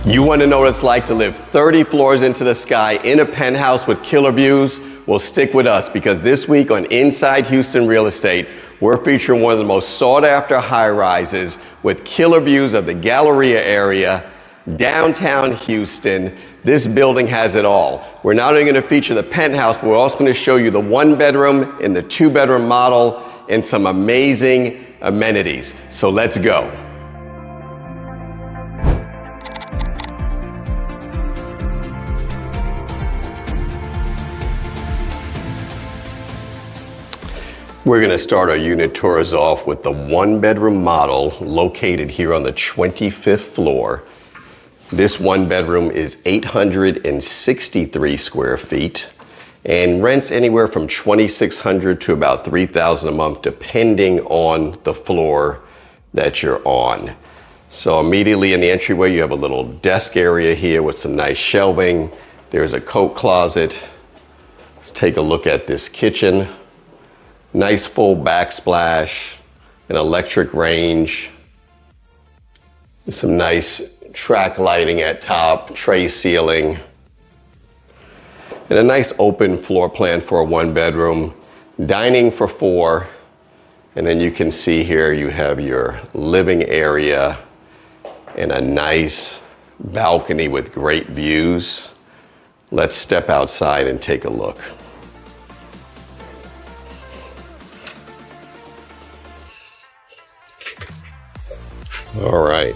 You want to know what it's like to live 30 floors into the sky in a penthouse with killer views? Well, stick with us because this week on Inside Houston Real Estate, we're featuring one of the most sought after high rises with killer views of the Galleria area, downtown Houston. This building has it all. We're not only going to feature the penthouse, but we're also going to show you the 1-bedroom and the 2-bedroom model and some amazing amenities. So let's go. We're going to start our unit tours off with the 1-bedroom model located here on the 25th floor. This 1-bedroom is 863 square feet and rents anywhere from $2,600 to about $3,000 a month depending on the floor that you're on. So immediately in the entryway you have a little desk area here with some nice shelving. There's a coat closet. Let's take a look at this kitchen. Nice full backsplash, an electric range, some nice track lighting at top, tray ceiling, and a nice open floor plan for a 1-bedroom, dining for 4, and then you can see here you have your living area and a nice balcony with great views. Let's step outside and take a look. All right.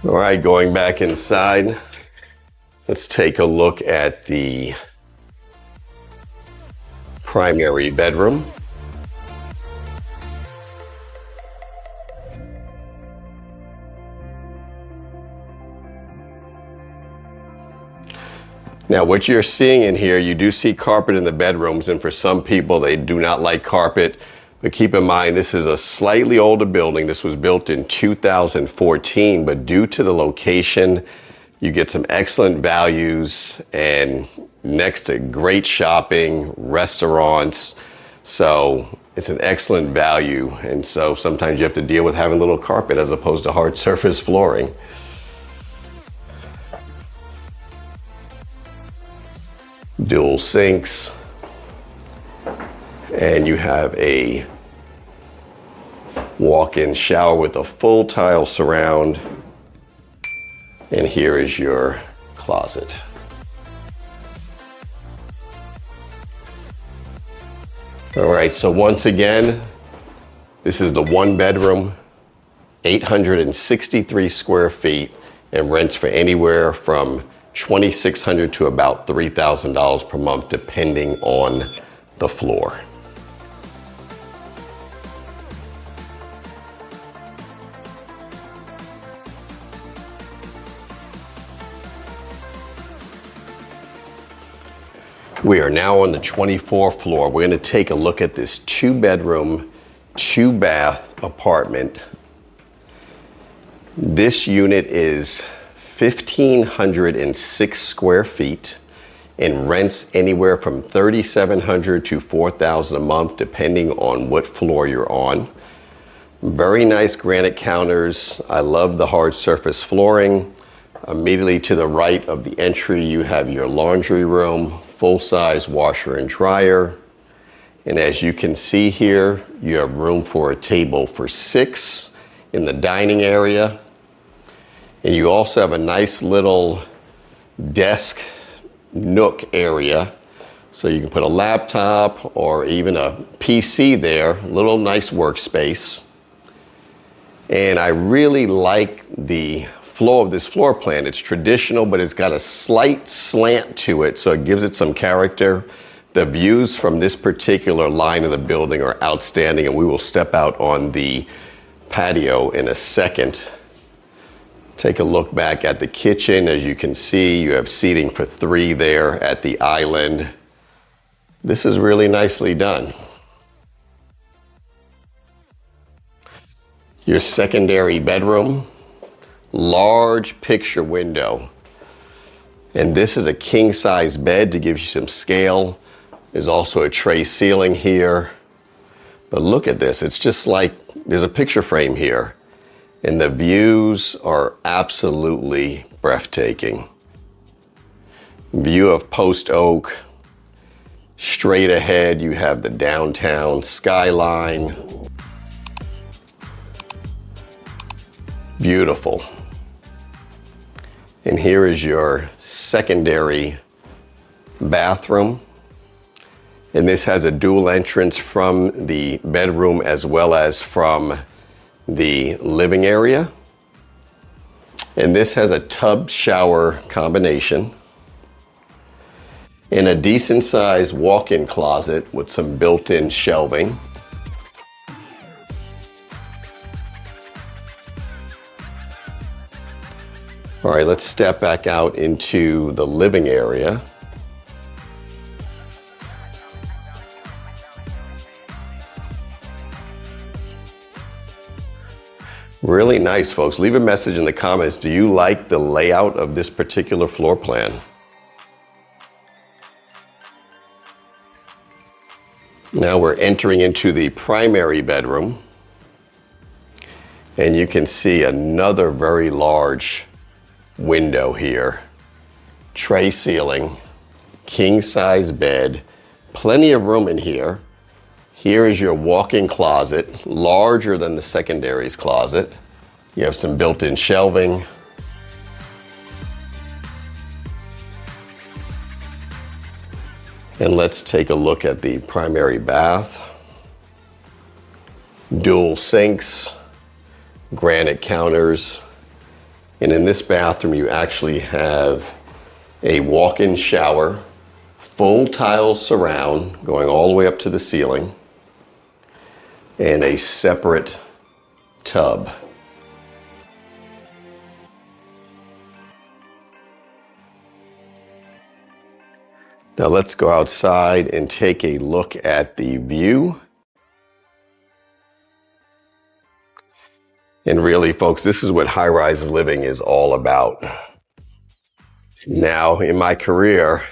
All right, going back inside, let's take a look at the primary bedroom. Now what you're seeing in here, you do see carpet in the bedrooms, and for some people they do not like carpet, but keep in mind this is a slightly older building. This was built in 2014, but due to the location, you get some excellent values and next to great shopping, restaurants. So it's an excellent value, and so sometimes you have to deal with having a little carpet as opposed to hard surface flooring. Dual sinks, and you have a walk-in shower with a full tile surround, and here is your closet. All right, so once again, this is the 1-bedroom, 863 square feet, and rents for anywhere from $2,600 to about $3,000 per month, depending on the floor. We are now on the 24th floor. We're going to take a look at this 2-bedroom, 2-bath apartment. This unit is 1,506 square feet and rents anywhere from $3,700 to $4,000 a month, depending on what floor you're on. Very nice granite counters. I love the hard surface flooring. Immediately to the right of the entry, you have your laundry room, full-size washer and dryer. And as you can see here, you have room for a table for 6 in the dining area. And you also have a nice little desk nook area. So you can put a laptop or even a PC there, little nice workspace. And I really like the flow of this floor plan. It's traditional, but it's got a slight slant to it, so it gives it some character. The views from this particular line of the building are outstanding, and we will step out on the patio in a second. Take a look back at the kitchen. As you can see, you have seating for 3 there at the island. This is really nicely done. Your secondary bedroom, large picture window. And this is a king size bed to give you some scale. There's also a tray ceiling here. But look at this, it's just like there's a picture frame here. And the views are absolutely breathtaking. View of Post Oak. Straight ahead, you have the downtown skyline. Beautiful. And here is your secondary bathroom. And this has a dual entrance from the bedroom as well as from the living area. And this has a tub shower combination. And a decent sized walk-in closet with some built-in shelving. All right, let's step back out into the living area. Really nice, folks. Leave a message in the comments. Do you like the layout of this particular floor plan? Now we're entering into the primary bedroom. And you can see another very large window here. Tray ceiling, king size bed, plenty of room in here. Here is your walk-in closet, larger than the secondary's closet. You have some built-in shelving. And let's take a look at the primary bath. Dual sinks, granite counters. And in this bathroom, you actually have a walk-in shower, full tile surround going all the way up to the ceiling, and a separate tub. Now let's go outside and take a look at the view. And really, folks, this is what high-rise living is all about. Now, in my career,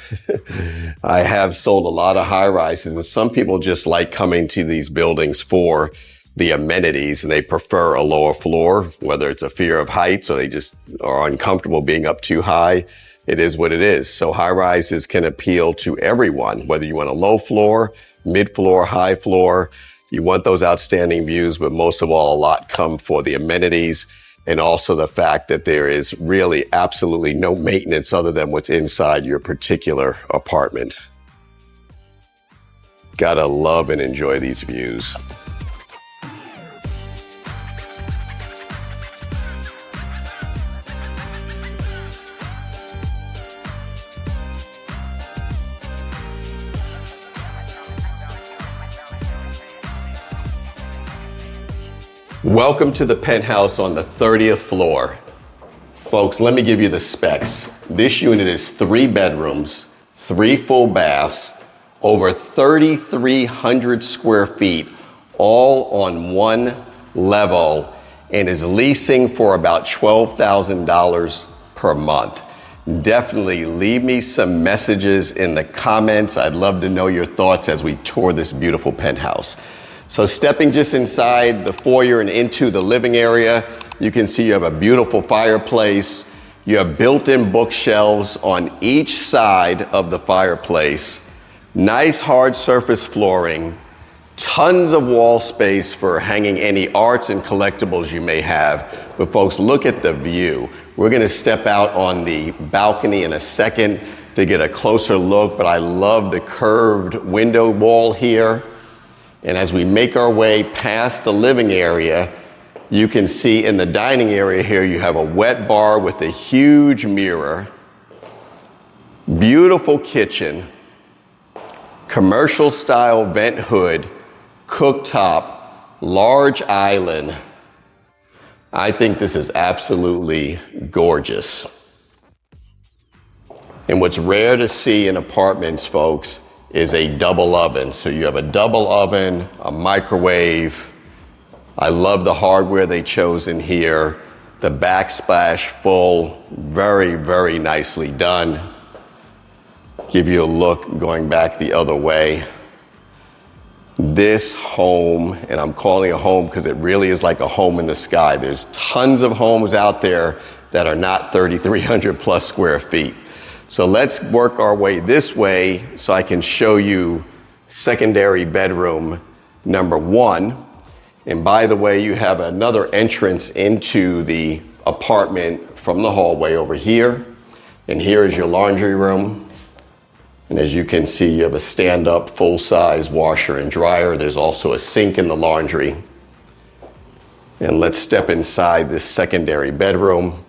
I have sold a lot of high-rises, and some people just like coming to these buildings for the amenities, and they prefer a lower floor, whether it's a fear of heights or they just are uncomfortable being up too high. It is what it is. So high-rises can appeal to everyone, whether you want a low floor, mid-floor, high floor. You want those outstanding views, but most of all, a lot come for the amenities and also the fact that there is really absolutely no maintenance other than what's inside your particular apartment. Gotta love and enjoy these views. Welcome to the penthouse on the 30th floor. Folks, let me give you the specs. This unit is 3 bedrooms, 3 full baths, over 3,300 square feet, all on one level, and is leasing for about $12,000 per month. Definitely leave me some messages in the comments. I'd love to know your thoughts as we tour this beautiful penthouse. So stepping just inside the foyer and into the living area, you can see you have a beautiful fireplace. You have built-in bookshelves on each side of the fireplace. Nice hard surface flooring. Tons of wall space for hanging any arts and collectibles you may have. But folks, look at the view. We're gonna step out on the balcony in a second to get a closer look, but I love the curved window wall here. And as we make our way past the living area, you can see in the dining area here, you have a wet bar with a huge mirror, beautiful kitchen, commercial style vent hood, cooktop, large island. I think this is absolutely gorgeous. And what's rare to see in apartments, folks, is a double oven. So you have a double oven, a microwave. I love the hardware they chose in here. The backsplash full, very, very nicely done. Give you a look going back the other way. This home, and I'm calling it a home because it really is like a home in the sky. There's tons of homes out there that are not 3,300 plus square feet. So let's work our way this way so I can show you secondary bedroom number 1. And by the way, you have another entrance into the apartment from the hallway over here. And here is your laundry room. And as you can see, you have a stand-up full-size washer and dryer. There's also a sink in the laundry. And let's step inside this secondary bedroom.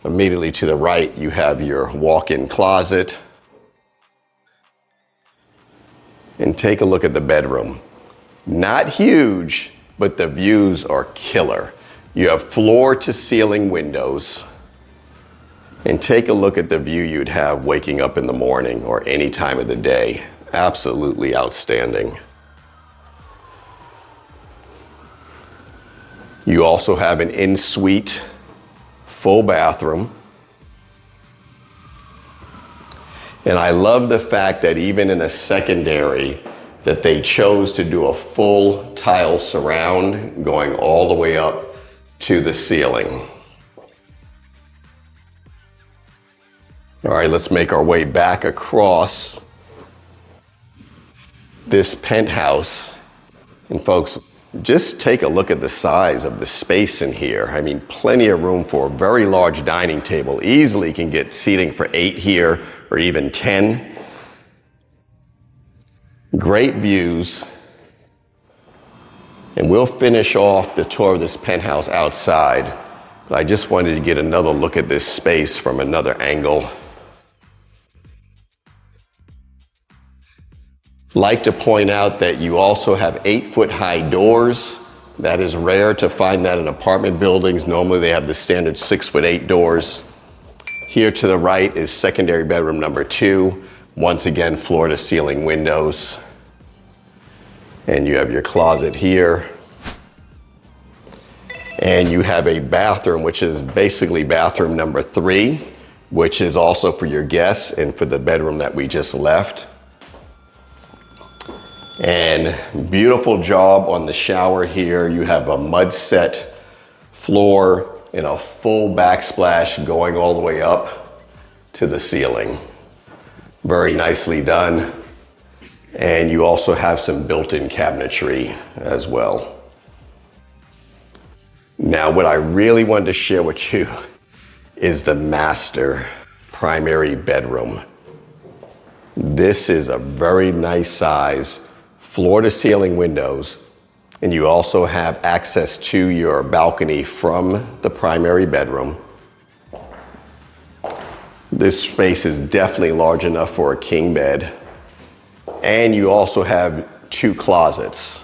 Immediately to the right, you have your walk-in closet. And take a look at the bedroom. Not huge, but the views are killer. You have floor-to-ceiling windows. And take a look at the view you'd have waking up in the morning or any time of the day. Absolutely outstanding. You also have an in-suite full bathroom. And I love the fact that even in a secondary, that they chose to do a full tile surround going all the way up to the ceiling. All right, let's make our way back across this penthouse. And folks, just take a look at the size of the space in here. I mean, plenty of room for a very large dining table. Easily can get seating for 8 here or even 10. Great views. And we'll finish off the tour of this penthouse outside. But I just wanted to get another look at this space from another angle. Like to point out that you also have 8-foot high doors. That is rare to find that in apartment buildings. Normally they have the standard 6'8" doors. Here to the right is secondary bedroom number 2. Once again, floor to ceiling windows. And you have your closet here. And you have a bathroom, which is basically bathroom number 3, which is also for your guests and for the bedroom that we just left. And beautiful job on the shower here. You have a mud set floor and a full backsplash going all the way up to the ceiling. Very nicely done. And you also have some built-in cabinetry as well. Now, what I really wanted to share with you is the master primary bedroom. This is a very nice size, floor-to-ceiling windows, and you also have access to your balcony from the primary bedroom. This space is definitely large enough for a king bed. And you also have 2 closets.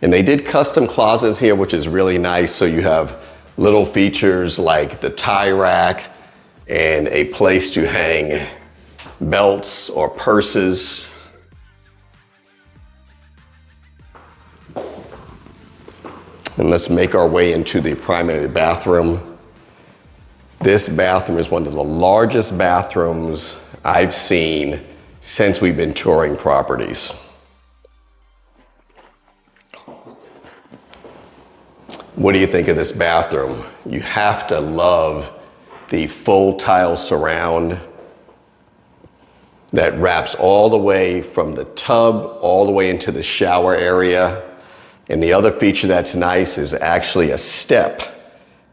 And they did custom closets here, which is really nice. So you have little features like the tie rack and a place to hang belts or purses. And let's make our way into the primary bathroom. This bathroom is one of the largest bathrooms I've seen since we've been touring properties. What do you think of this bathroom? You have to love the full tile surround that wraps all the way from the tub all the way into the shower area. And the other feature that's nice is actually a step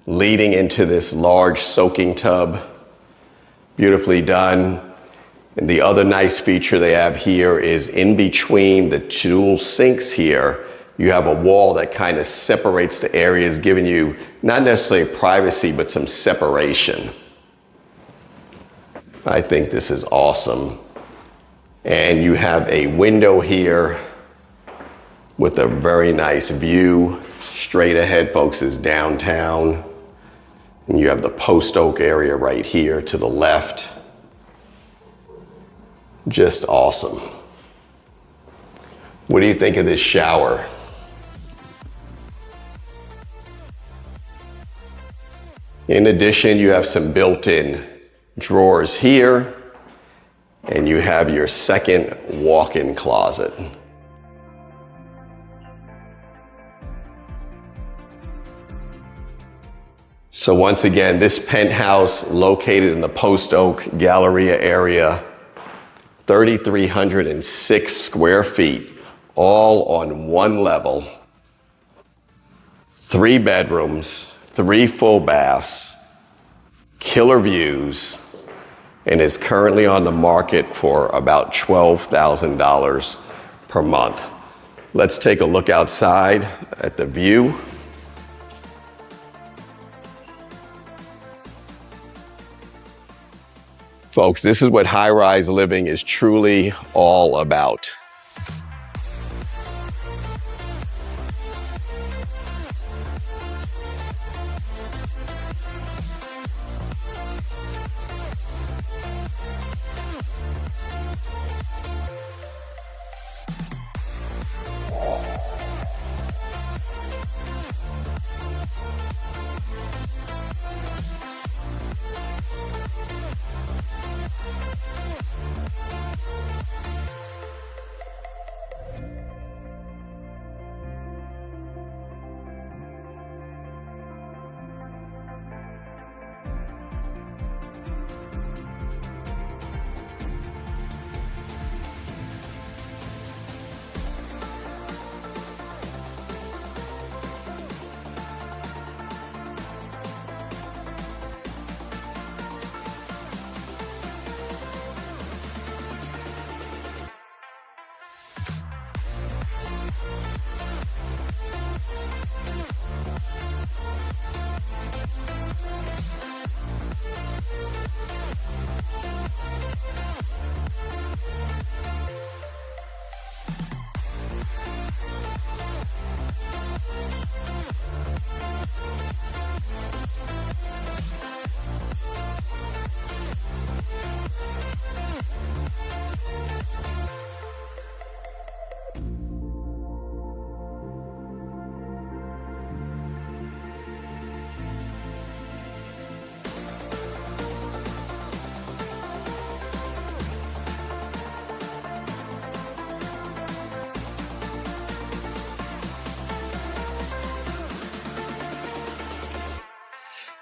leading into this large soaking tub. Beautifully done. And the other nice feature they have here is in between the dual sinks here, you have a wall that kind of separates the areas, giving you not necessarily privacy, but some separation. I think this is awesome. And you have a window here with a very nice view. Straight ahead, folks, is downtown. And you have the Post Oak area right here to the left. Just awesome. What do you think of this shower? In addition, you have some built-in drawers here, and you have your second walk-in closet. So once again, this penthouse located in the Post Oak Galleria area, 3,306 square feet, all on one level, 3 bedrooms, 3 full baths, killer views, and is currently on the market for about $12,000 per month. Let's take a look outside at the view. Folks, this is what high-rise living is truly all about.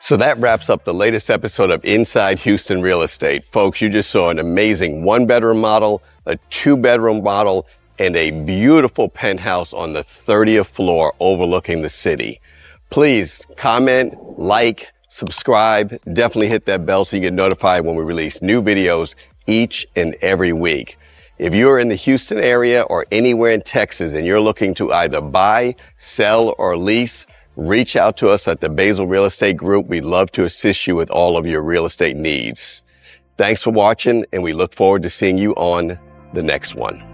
So that wraps up the latest episode of Inside Houston Real Estate. Folks, you just saw an amazing 1-bedroom model, a 2-bedroom model, and a beautiful penthouse on the 30th floor overlooking the city. Please comment, like, subscribe, definitely hit that bell so you get notified when we release new videos each and every week. If you're in the Houston area or anywhere in Texas and you're looking to either buy, sell, or lease, reach out to us at the Basil Real Estate Group. We'd love to assist you with all of your real estate needs. Thanks for watching, and we look forward to seeing you on the next one.